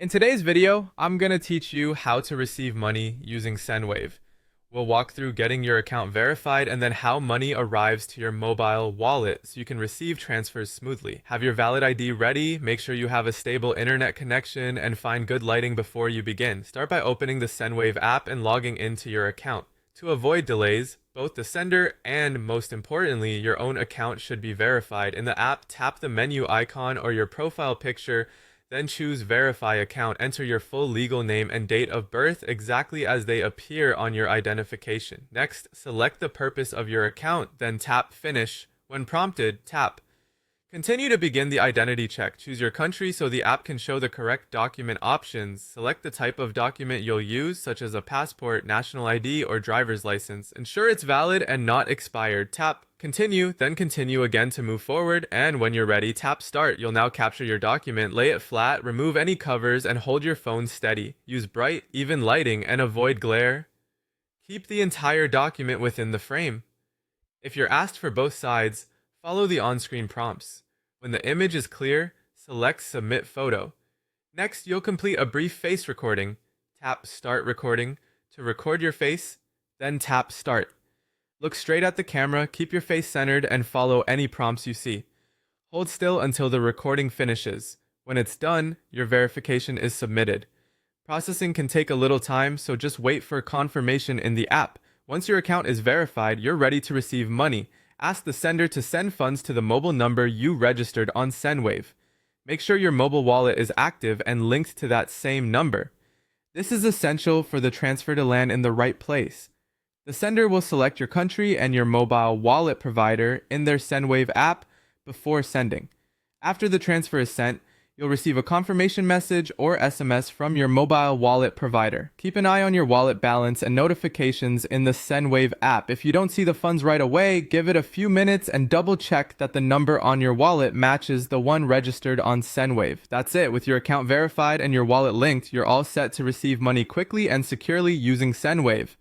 In today's video, I'm going to teach you how to receive money using Sendwave. We'll walk through getting your account verified and then how money arrives to your mobile wallet so you can receive transfers smoothly. Have your valid ID ready, make sure you have a stable internet connection, and find good lighting before you begin. Start by opening the Sendwave app and logging into your account. To avoid delays, both the sender and, most importantly, your own account should be verified. In the app, tap the menu icon or your profile picture, then choose Verify Account. Enter your full legal name and date of birth exactly as they appear on your identification. Next, select the purpose of your account, then tap Finish. When prompted, tap Continue to begin the identity check. Choose your country so the app can show the correct document options. Select the type of document you'll use, such as a passport, national ID, or driver's license. Ensure it's valid and not expired. Tap Continue, then continue again to move forward, and when you're ready, tap Start. You'll now capture your document, lay it flat, remove any covers, and hold your phone steady. Use bright, even lighting and avoid glare. Keep the entire document within the frame. If you're asked for both sides, follow the on-screen prompts. When the image is clear, select Submit Photo. Next, you'll complete a brief face recording. Tap Start Recording to record your face, then tap Start. Look straight at the camera, keep your face centered, and follow any prompts you see. Hold still until the recording finishes. When it's done, your verification is submitted. Processing can take a little time, so just wait for confirmation in the app. Once your account is verified, you're ready to receive money. Ask the sender to send funds to the mobile number you registered on Sendwave. Make sure your mobile wallet is active and linked to that same number. This is essential for the transfer to land in the right place. The sender will select your country and your mobile wallet provider in their Sendwave app before sending. After the transfer is sent, you'll receive a confirmation message or SMS from your mobile wallet provider. Keep an eye on your wallet balance and notifications in the Sendwave app. If you don't see the funds right away, give it a few minutes and double check that the number on your wallet matches the one registered on Sendwave. That's it. With your account verified and your wallet linked, you're all set to receive money quickly and securely using Sendwave.